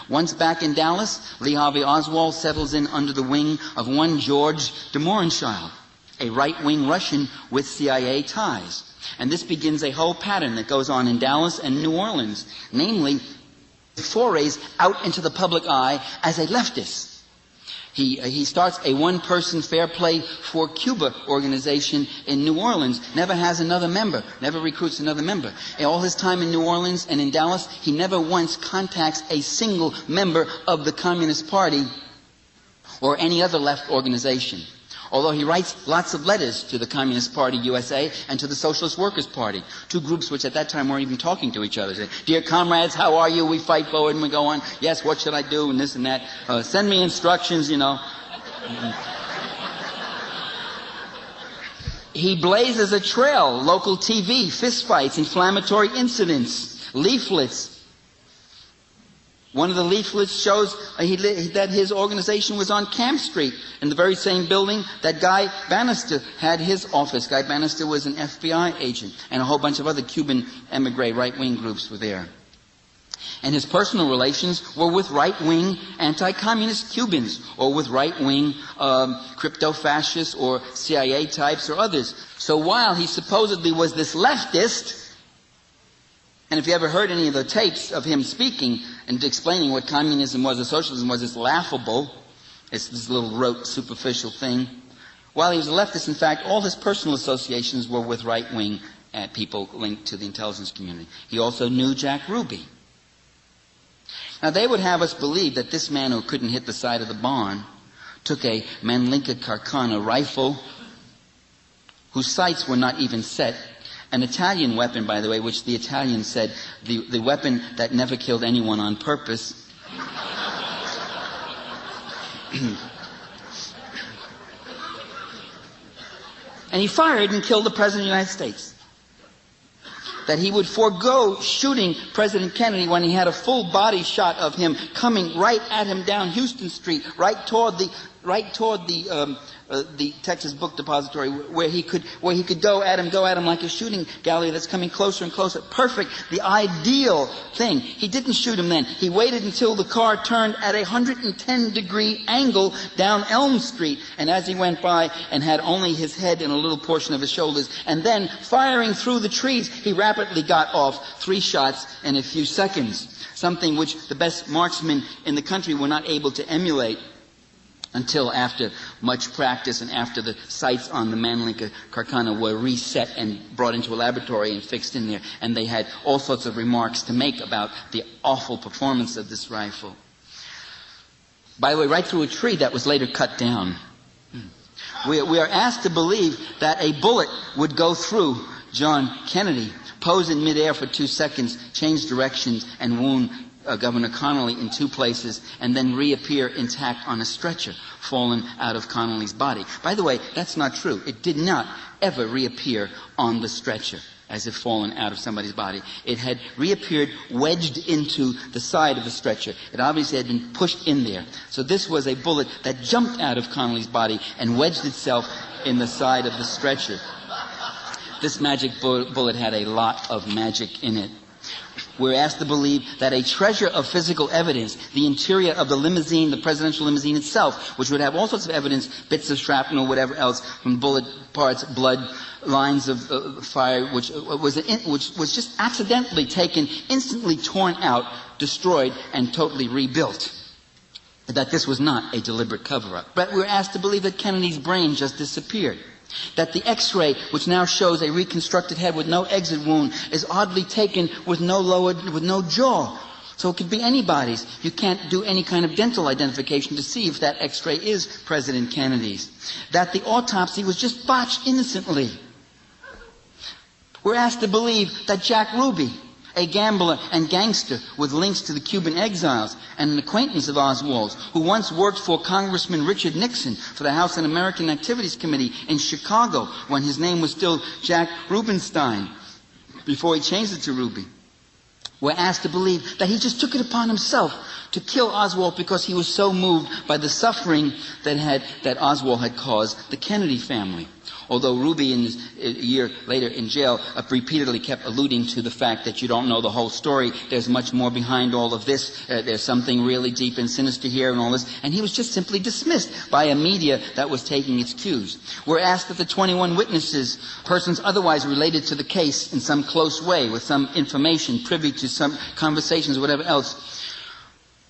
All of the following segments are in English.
Once back in Dallas, Lee Harvey Oswald settles in under the wing of one George de Mohrenschildt, a right-wing Russian with CIA ties. And this begins a whole pattern that goes on in Dallas and New Orleans, namely forays out into the public eye as a leftist. He starts a one-person Fair Play for Cuba organization in New Orleans, never has another member, never recruits another member. In all his time in New Orleans and in Dallas, he never once contacts a single member of the Communist Party or any other left organization. Although he writes lots of letters to the Communist Party USA and to the Socialist Workers' Party, two groups which at that time weren't even talking to each other. Say, dear comrades, how are you? We fight forward and we go on. Yes, what should I do? And this and that. Send me instructions, you know. He blazes a trail, local TV, fistfights, inflammatory incidents, leaflets. One of the leaflets shows that his organization was on Camp Street, in the very same building that Guy Bannister had his office. Guy Bannister was an FBI agent, and a whole bunch of other Cuban emigre right-wing groups were there. And his personal relations were with right-wing anti-communist Cubans, or with right-wing crypto-fascists or CIA types or others. So while he supposedly was this leftist, and if you ever heard any of the tapes of him speaking and explaining what communism was or socialism was, it's laughable. It's this little rote, superficial thing. While he was a leftist, in fact, all his personal associations were with right-wing people linked to the intelligence community. He also knew Jack Ruby. Now, they would have us believe that this man who couldn't hit the side of the barn took a Manlinka Carcana rifle whose sights were not even set. An Italian weapon, by the way, which the Italians said, the weapon that never killed anyone on purpose. And he fired and killed the President of the United States. That he would forego shooting President Kennedy when he had a full body shot of him coming right at him down Houston Street, right toward the Texas Book Depository, where he could go at him like a shooting gallery that's coming closer and closer. Perfect, the ideal thing. He didn't shoot him then. He waited until the car turned at a 110-degree angle down Elm Street, and as he went by and had only his head and a little portion of his shoulders, and then firing through the trees, he rapidly got off 3 shots in a few seconds, something which the best marksmen in the country were not able to emulate until after much practice and after the sights on the Manlinka Carcana were reset and brought into a laboratory and fixed in there. And they had all sorts of remarks to make about the awful performance of this rifle. By the way, right through a tree that was later cut down. We are asked to believe that a bullet would go through John Kennedy, pose in midair for 2 seconds, change directions, and wound Governor Connolly in 2 places, and then reappear intact on a stretcher, fallen out of Connolly's body. By the way, that's not true. It did not ever reappear on the stretcher as if fallen out of somebody's body. It had reappeared wedged into the side of the stretcher. It obviously had been pushed in there. So this was a bullet that jumped out of Connolly's body and wedged itself in the side of the stretcher. This magic bullet had a lot of magic in it. We're asked to believe that a treasure of physical evidence, the interior of the limousine, the presidential limousine itself, which would have all sorts of evidence, bits of shrapnel, whatever else, from bullet parts, blood, lines of fire, which was just accidentally taken, instantly torn out, destroyed, and totally rebuilt. That this was not a deliberate cover-up. But we're asked to believe that Kennedy's brain just disappeared. That the X-ray, which now shows a reconstructed head with no exit wound, is oddly taken with no jaw. So it could be anybody's. You can't do any kind of dental identification to see if that X-ray is President Kennedy's. That the autopsy was just botched innocently. We're asked to believe that Jack Ruby, a gambler and gangster with links to the Cuban exiles and an acquaintance of Oswald's, who once worked for Congressman Richard Nixon for the House Un-American Activities Committee in Chicago when his name was still Jack Rubenstein, before he changed it to Ruby. We're asked to believe that he just took it upon himself to kill Oswald because he was so moved by the suffering that Oswald had caused the Kennedy family. Although Ruby, a year later in jail, repeatedly kept alluding to the fact that you don't know the whole story. There's much more behind all of this. There's something really deep and sinister here and all this. And he was just simply dismissed by a media that was taking its cues. We're asked that the 21 witnesses, persons otherwise related to the case in some close way, with some information, privy to some conversations, whatever else,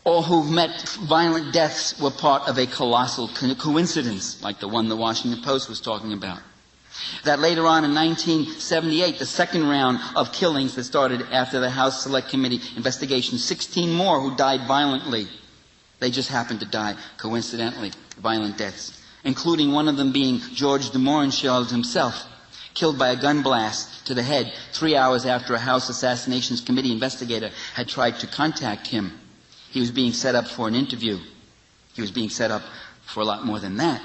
all who've met violent deaths were part of a colossal coincidence, like the one the Washington Post was talking about. That later on in 1978, the second round of killings that started after the House Select Committee investigation, 16 more who died violently. They just happened to die coincidentally, violent deaths, including one of them being George de Mohrenschildt himself, killed by a gun blast to the head 3 hours after a House Assassinations Committee investigator had tried to contact him. He was being set up for an interview. He was being set up for a lot more than that.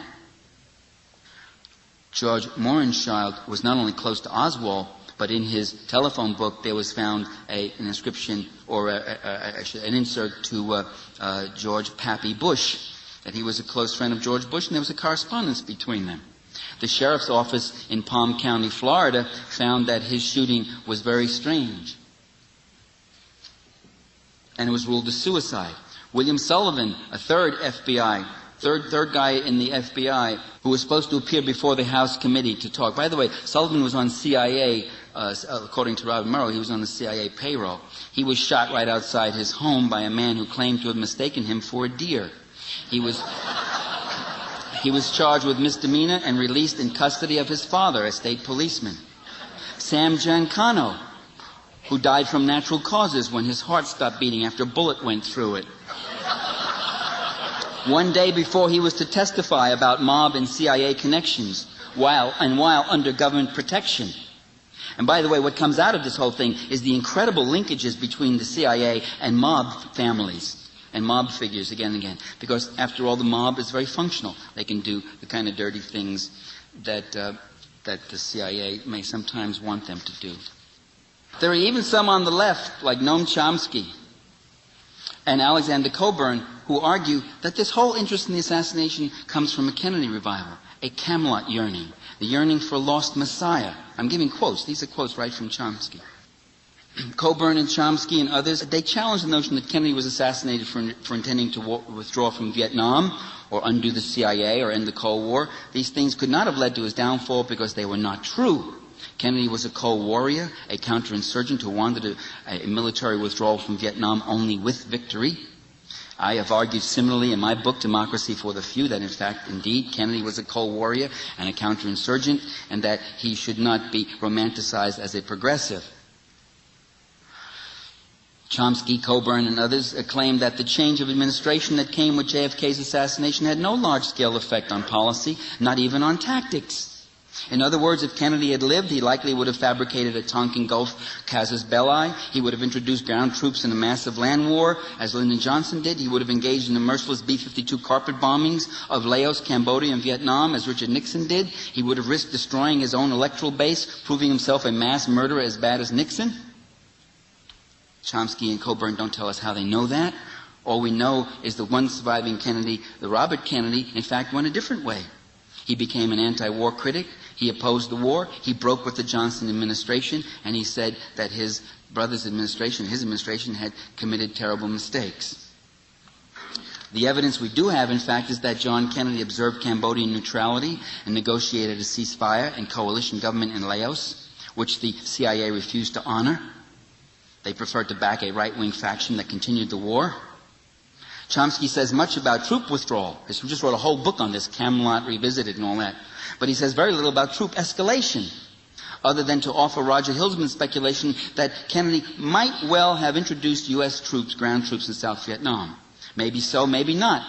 George Mohrenschildt was not only close to Oswald, but in his telephone book there was found an inscription or an insert to George Pappy Bush, that he was a close friend of George Bush, and there was a correspondence between them. The sheriff's office in Palm County, Florida, found that his shooting was very strange, and it was ruled a suicide. William Sullivan, a third guy in the FBI, who was supposed to appear before the House committee to talk. By the way, Sullivan was on CIA, according to Robert Murrow, he was on the CIA payroll. He was shot right outside his home by a man who claimed to have mistaken him for a deer. He was charged with misdemeanor and released in custody of his father, a state policeman. Sam Giancano, who died from natural causes when his heart stopped beating after a bullet went through it. One day before he was to testify about mob and CIA connections, while under government protection. And by the way, what comes out of this whole thing is the incredible linkages between the CIA and mob families and mob figures again and again. Because after all, the mob is very functional. They can do the kind of dirty things that the CIA may sometimes want them to do. There are even some on the left, like Noam Chomsky and Alexander Cockburn, who argue that this whole interest in the assassination comes from a Kennedy revival, a Camelot yearning, the yearning for a lost Messiah. I'm giving quotes. These are quotes right from Chomsky. Cockburn and Chomsky and others, they challenge the notion that Kennedy was assassinated for intending to withdraw from Vietnam or undo the CIA or end the Cold War. These things could not have led to his downfall because they were not true. Kennedy was a cold warrior, a counterinsurgent who wanted a military withdrawal from Vietnam only with victory. I have argued similarly in my book, Democracy for the Few, that in fact, indeed, Kennedy was a cold warrior and a counterinsurgent, and that he should not be romanticized as a progressive. Chomsky, Cockburn, and others claimed that the change of administration that came with JFK's assassination had no large-scale effect on policy, not even on tactics. In other words, if Kennedy had lived, he likely would have fabricated a Tonkin Gulf casus belli. He would have introduced ground troops in a massive land war, as Lyndon Johnson did. He would have engaged in the merciless B-52 carpet bombings of Laos, Cambodia, and Vietnam, as Richard Nixon did. He would have risked destroying his own electoral base, proving himself a mass murderer as bad as Nixon. Chomsky and Cockburn don't tell us how they know that. All we know is the one surviving Kennedy, the Robert Kennedy, in fact went a different way. He became an anti-war critic. He opposed the war. He broke with the Johnson administration, and he said that his brother's administration, his administration, had committed terrible mistakes. The evidence we do have, in fact, is that John Kennedy observed Cambodian neutrality and negotiated a ceasefire and coalition government in Laos, which the CIA refused to honor. They preferred to back a right-wing faction that continued the war. Chomsky says much about troop withdrawal. He just wrote a whole book on this, Camelot Revisited and all that. But he says very little about troop escalation, other than to offer Roger Hilsman's speculation that Kennedy might well have introduced U.S. troops, ground troops in South Vietnam. Maybe so, maybe not.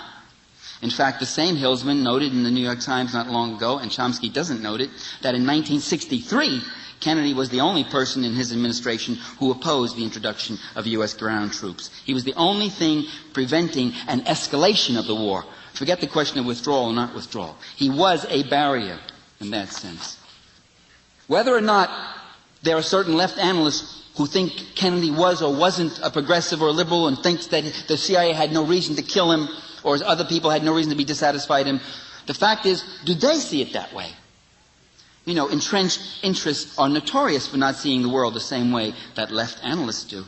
In fact, the same Hilsman noted in the New York Times not long ago, and Chomsky doesn't note it, that in 1963, Kennedy was the only person in his administration who opposed the introduction of U.S. ground troops. He was the only thing preventing an escalation of the war. Forget the question of withdrawal or not withdrawal. He was a barrier in that sense. Whether or not there are certain left analysts who think Kennedy was or wasn't a progressive or a liberal and thinks that the CIA had no reason to kill him or other people had no reason to be dissatisfied with him, the fact is, do they see it that way? You know, entrenched interests are notorious for not seeing the world the same way that left analysts do.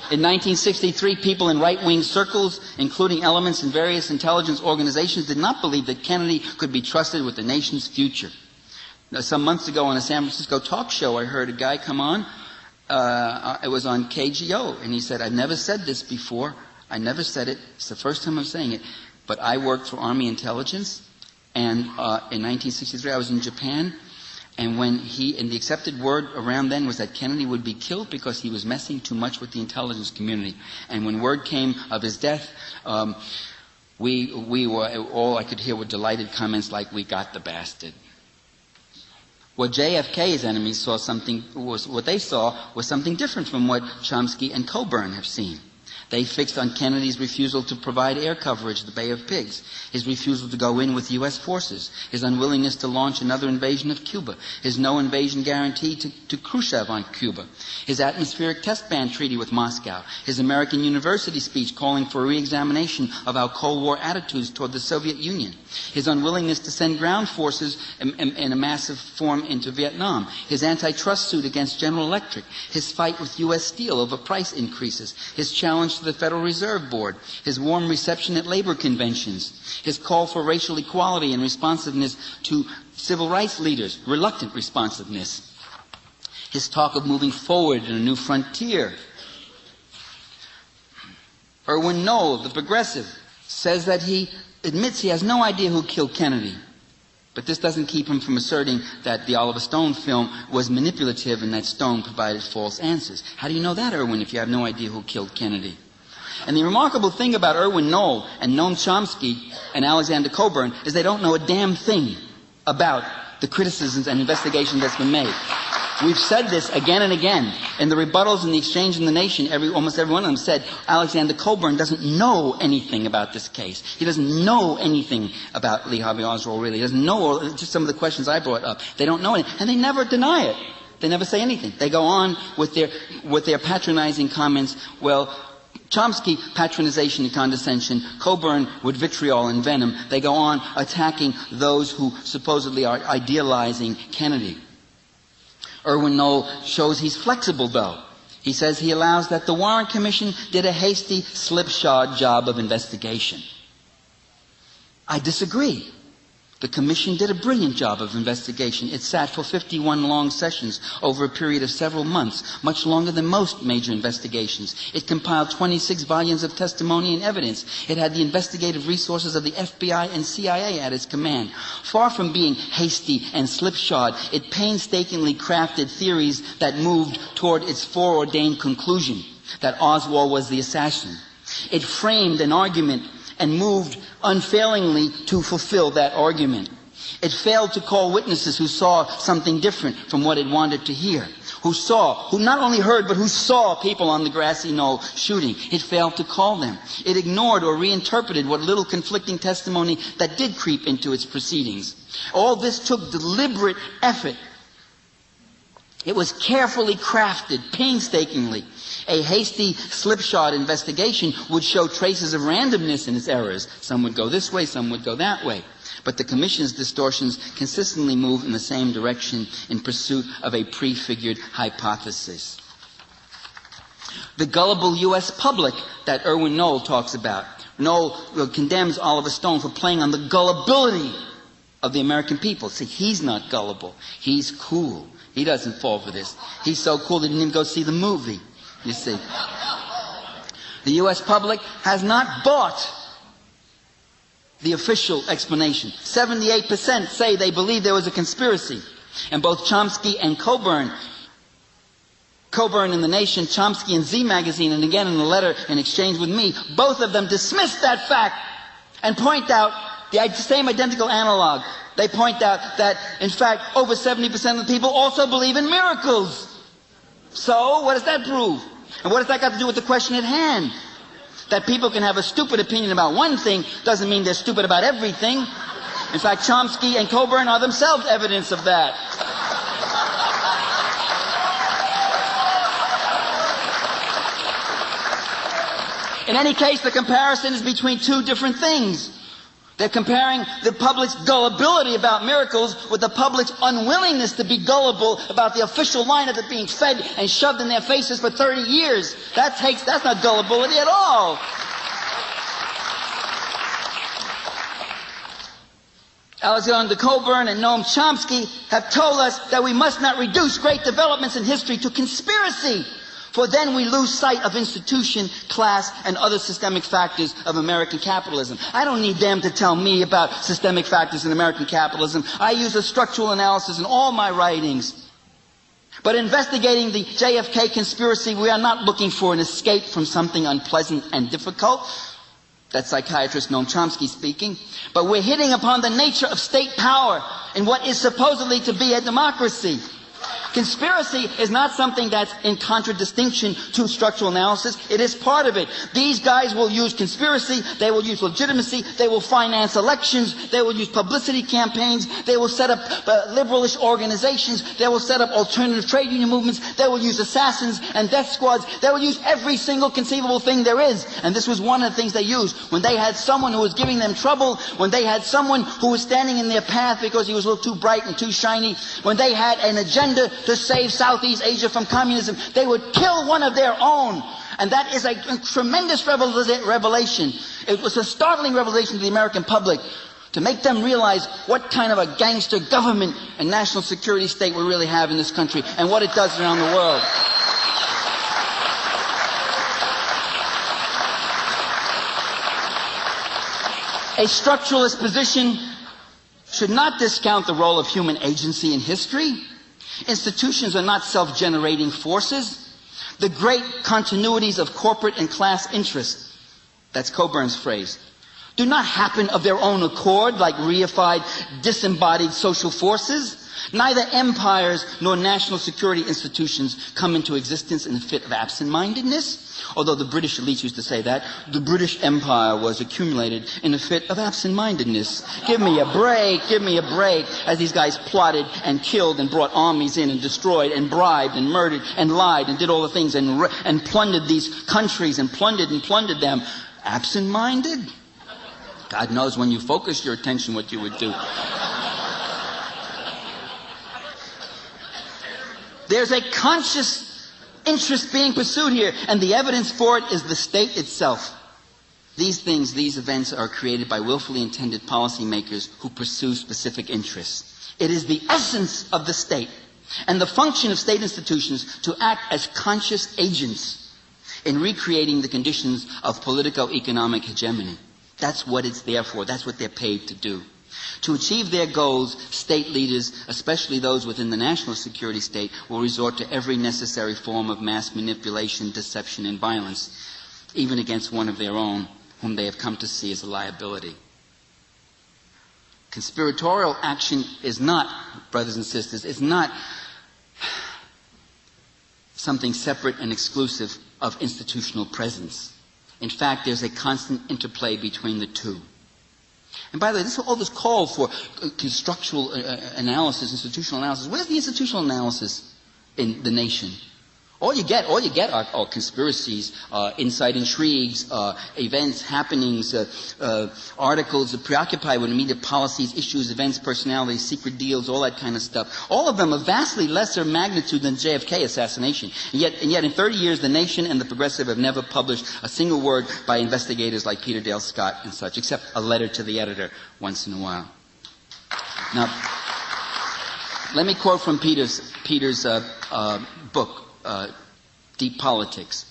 In 1963, people in right-wing circles, including elements in various intelligence organizations, did not believe that Kennedy could be trusted with the nation's future. Now, some months ago on a San Francisco talk show, I heard a guy come on. It was on KGO, and he said, "I've never said this before. I never said it. It's the first time I'm saying it. But I worked for Army intelligence, and in 1963 I was in Japan, and the accepted word around then was that Kennedy would be killed because he was messing too much with the intelligence community. And when word came of his death, we were, all I could hear were delighted comments like, 'We got the bastard.'" What JFK's enemies saw was something different from what Chomsky and Coburn have seen. They fixed on Kennedy's refusal to provide air coverage of the Bay of Pigs, his refusal to go in with U.S. forces, his unwillingness to launch another invasion of Cuba, his no invasion guarantee to Khrushchev on Cuba, his atmospheric test ban treaty with Moscow, his American University speech calling for a re-examination of our Cold War attitudes toward the Soviet Union, his unwillingness to send ground forces in a massive form into Vietnam, his antitrust suit against General Electric, his fight with U.S. Steel over price increases, his challenge to the Federal Reserve Board, his warm reception at labor conventions, his call for racial equality and responsiveness to civil rights leaders, reluctant responsiveness, his talk of moving forward in a new frontier. Erwin Knoll, the progressive, says that he admits he has no idea who killed Kennedy. But this doesn't keep him from asserting that the Oliver Stone film was manipulative and that Stone provided false answers. How do you know that, Erwin, if you have no idea who killed Kennedy? And the remarkable thing about Erwin Knoll and Noam Chomsky and Alexander Coburn is they don't know a damn thing about the criticisms and investigation that's been made. We've said this again and again. In the rebuttals and the exchange in the nation, almost every one of them said Alexander Coburn doesn't know anything about this case. He doesn't know anything about Lee Harvey Oswald, really. He doesn't know just some of the questions I brought up. They don't know anything. And they never deny it. They never say anything. They go on with their patronizing comments. Well, Chomsky, patronization and condescension. Coburn with vitriol and venom. They go on attacking those who supposedly are idealizing Kennedy. Erwin Knoll shows he's flexible, though. He says he allows that the Warren Commission did a hasty, slipshod job of investigation. I disagree. The Commission did a brilliant job of investigation. It sat for 51 long sessions over a period of several months, much longer than most major investigations. It compiled 26 volumes of testimony and evidence. It had the investigative resources of the FBI and CIA at its command. Far from being hasty and slipshod, it painstakingly crafted theories that moved toward its foreordained conclusion, that Oswald was the assassin. It framed an argument and moved unfailingly to fulfill that argument. It failed to call witnesses who saw something different from what it wanted to hear, who not only heard, but who saw people on the grassy knoll shooting. It failed to call them. It ignored or reinterpreted what little conflicting testimony that did creep into its proceedings. All this took deliberate effort. It was carefully crafted, painstakingly. A hasty, slipshod investigation would show traces of randomness in its errors. Some would go this way, some would go that way. But the Commission's distortions consistently move in the same direction in pursuit of a prefigured hypothesis. The gullible U.S. public that Erwin Knoll talks about. Knoll condemns Oliver Stone for playing on the gullibility of the American people. See, he's not gullible. He's cool. He doesn't fall for this. He's so cool he didn't even go see the movie, you see. The U.S. public has not bought the official explanation. 78% say they believe there was a conspiracy. And both Chomsky and Coburn in The Nation, Chomsky in Z Magazine, and again in a letter in exchange with me, both of them dismiss that fact and point out the same identical analog. They point out that, in fact, over 70% of the people also believe in miracles. So, what does that prove? And what has that got to do with the question at hand? That people can have a stupid opinion about one thing doesn't mean they're stupid about everything. In fact, Chomsky and Coburn are themselves evidence of that. In any case, the comparison is between two different things. They're comparing the public's gullibility about miracles with the public's unwillingness to be gullible about the official line that they're being fed and shoved in their faces for 30 years. That's not gullibility at all. Alexander Cockburn and Noam Chomsky have told us that we must not reduce great developments in history to conspiracy, for then we lose sight of institution, class, and other systemic factors of American capitalism. I don't need them to tell me about systemic factors in American capitalism. I use a structural analysis in all my writings. But investigating the JFK conspiracy, we are not looking for an escape from something unpleasant and difficult. That's psychiatrist Noam Chomsky speaking. But we're hitting upon the nature of state power in what is supposedly to be a democracy. Conspiracy is not something that's in contradistinction to structural analysis. It is part of it. These guys will use conspiracy, they will use legitimacy, they will finance elections, they will use publicity campaigns, they will set up liberalish organizations, they will set up alternative trade union movements, they will use assassins and death squads, they will use every single conceivable thing there is. And this was one of the things they used. When they had someone who was giving them trouble, when they had someone who was standing in their path because he was a little too bright and too shiny, when they had an agenda to save Southeast Asia from communism, they would kill one of their own. And that is a tremendous revelation. It was a startling revelation to the American public to make them realize what kind of a gangster government and national security state we really have in this country and what it does around the world. A structuralist position should not discount the role of human agency in history. Institutions are not self-generating forces. The great continuities of corporate and class interests, that's Cockburn's phrase, do not happen of their own accord like reified, disembodied social forces. Neither empires nor national security institutions come into existence in a fit of absent-mindedness. Although the British elites used to say that, the British Empire was accumulated in a fit of absent-mindedness. Give me a break, as these guys plotted and killed and brought armies in and destroyed and bribed and murdered and lied and did all the things and plundered these countries and plundered them. Absent-minded? God knows when you focus your attention what you would do. There's a conscious interest being pursued here, and the evidence for it is the state itself. These things, these events are created by willfully intended policymakers who pursue specific interests. It is the essence of the state and the function of state institutions to act as conscious agents in recreating the conditions of politico-economic hegemony. That's what it's there for. That's what they're paid to do. To achieve their goals, state leaders, especially those within the national security state, will resort to every necessary form of mass manipulation, deception, and violence, even against one of their own, whom they have come to see as a liability. Conspiratorial action is not, brothers and sisters, is not something separate and exclusive of institutional presence. In fact, there's a constant interplay between the two. And by the way, all this call for structural analysis, institutional analysis. Where's the institutional analysis in the nation? All you get are conspiracies, inside intrigues, events, happenings, articles that preoccupy with immediate policies, issues, events, personalities, secret deals, all that kind of stuff. All of them of vastly lesser magnitude than JFK assassination. And yet in 30 years, the nation and the progressive have never published a single word by investigators like Peter Dale Scott and such, except a letter to the editor once in a while. Now, let me quote from Peter's book, Deep Politics.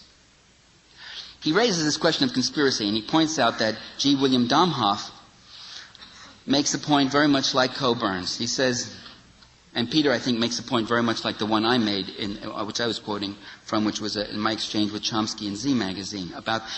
He raises this question of conspiracy, and he points out that G. William Domhoff makes a point very much like Cockburn's. He says, and Peter, I think, makes a point very much like the one I made, which I was quoting from, which was in my exchange with Chomsky in Z Magazine,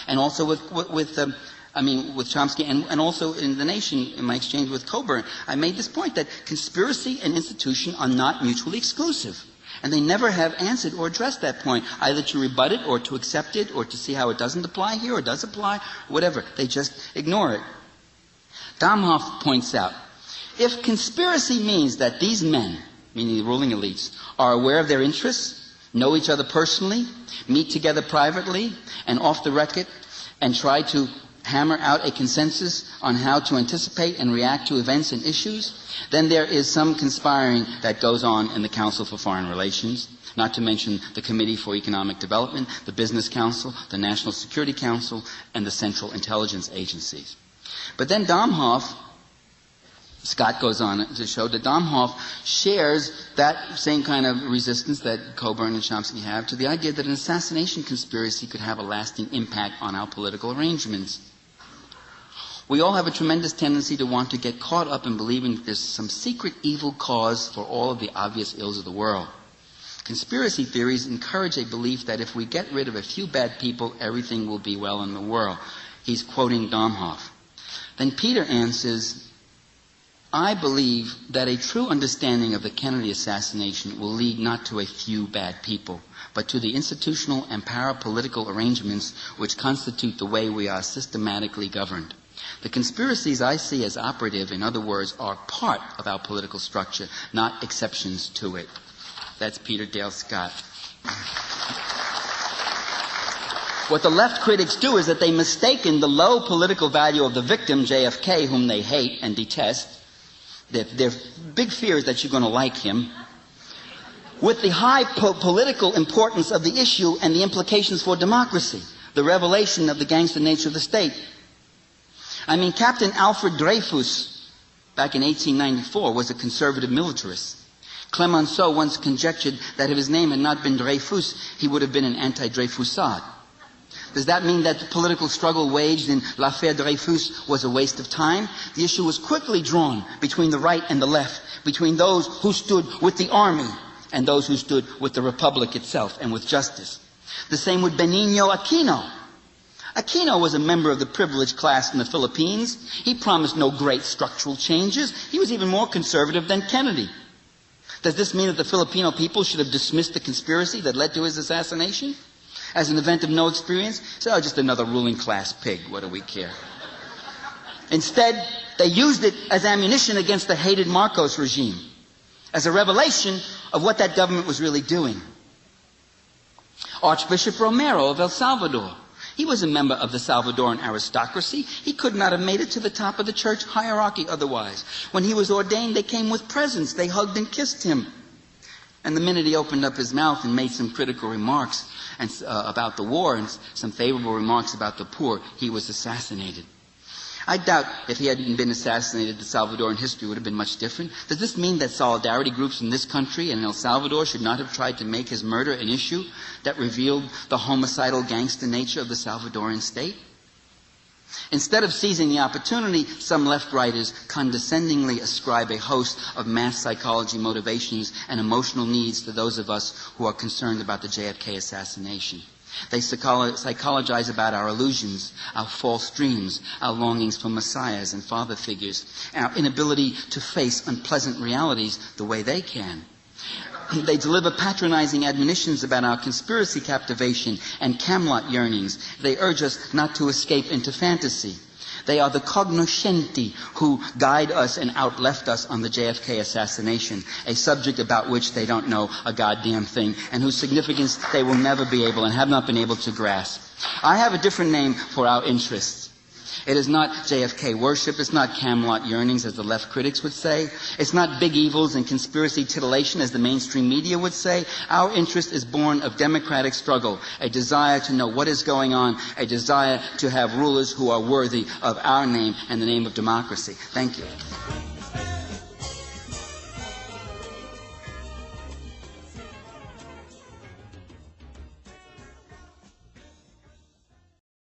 and also with Chomsky, and also in The Nation, in my exchange with Cockburn. I made this point that conspiracy and institution are not mutually exclusive. And they never have answered or addressed that point, either to rebut it or to accept it or to see how it doesn't apply here or does apply, whatever. They just ignore it. Domhoff points out, if conspiracy means that these men, meaning the ruling elites, are aware of their interests, know each other personally, meet together privately and off the record, and try to hammer out a consensus on how to anticipate and react to events and issues, then there is some conspiring that goes on in the Council for Foreign Relations, not to mention the Committee for Economic Development, the Business Council, the National Security Council, and the Central Intelligence Agencies. But then Domhoff, Scott goes on to show that Domhoff shares that same kind of resistance that Coburn and Chomsky have to the idea that an assassination conspiracy could have a lasting impact on our political arrangements. We all have a tremendous tendency to want to get caught up in believing that there's some secret evil cause for all of the obvious ills of the world. Conspiracy theories encourage a belief that if we get rid of a few bad people, everything will be well in the world. He's quoting Domhoff. Then Peter answers, I believe that a true understanding of the Kennedy assassination will lead not to a few bad people, but to the institutional and parapolitical arrangements which constitute the way we are systematically governed. The conspiracies I see as operative, in other words, are part of our political structure, not exceptions to it. That's Peter Dale Scott. What the left critics do is that they mistaken the low political value of the victim, JFK, whom they hate and detest. Their big fear is that you're going to like him, with the high political importance of the issue and the implications for democracy, the revelation of the gangster nature of the state. I mean, Captain Alfred Dreyfus, back in 1894, was a conservative militarist. Clemenceau once conjectured that if his name had not been Dreyfus, he would have been an anti-Dreyfusard. Does that mean that the political struggle waged in l'affaire Dreyfus was a waste of time? The issue was quickly drawn between the right and the left, between those who stood with the army and those who stood with the republic itself and with justice. The same with Benigno Aquino. Aquino was a member of the privileged class in the Philippines. He promised no great structural changes. He was even more conservative than Kennedy. Does this mean that the Filipino people should have dismissed the conspiracy that led to his assassination as an event of no experience? So, just another ruling class pig. What do we care? Instead, they used it as ammunition against the hated Marcos regime, as a revelation of what that government was really doing. Archbishop Romero of El Salvador. He was a member of the Salvadoran aristocracy. He could not have made it to the top of the church hierarchy otherwise. When he was ordained, they came with presents. They hugged and kissed him. And the minute he opened up his mouth and made some critical remarks about the war and some favorable remarks about the poor, he was assassinated. I doubt if he hadn't been assassinated, the Salvadoran history would have been much different. Does this mean that solidarity groups in this country and in El Salvador should not have tried to make his murder an issue that revealed the homicidal gangster nature of the Salvadoran state? Instead of seizing the opportunity, some left-writers condescendingly ascribe a host of mass psychology motivations and emotional needs to those of us who are concerned about the JFK assassination. They psychologize about our illusions, our false dreams, our longings for messiahs and father figures, our inability to face unpleasant realities the way they can. They deliver patronizing admonitions about our conspiracy captivation and Camelot yearnings. They urge us not to escape into fantasy. They are the cognoscenti who guide us and outleft us on the JFK assassination, a subject about which they don't know a goddamn thing, and whose significance they will never be able and have not been able to grasp. I have a different name for our interests. It is not JFK worship. It's not Camelot yearnings, as the left critics would say. It's not big evils and conspiracy titillation, as the mainstream media would say. Our interest is born of democratic struggle, a desire to know what is going on, a desire to have rulers who are worthy of our name and the name of democracy. Thank you.